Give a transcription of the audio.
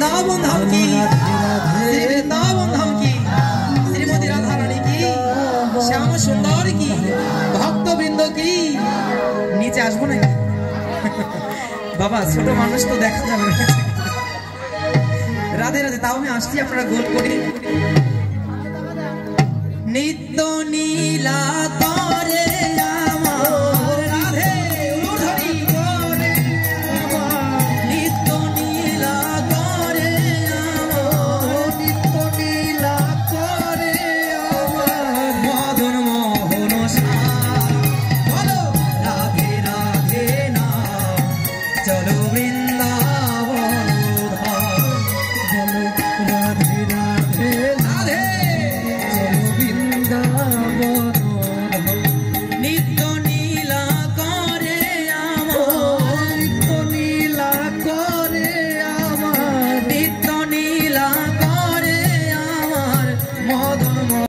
वृंदावन धाम की, श्री वृंदावन धाम की, श्रीमती राधा रानी की, श्याम सुंदर की, भक्त बिंदु की। नीचे आसबो ना बाबा, छोटो मानुष तो देखा जाबे ना। राधे राधे, ताओ मैं आसছি আপনারা গোল করি। নিত্য নীলা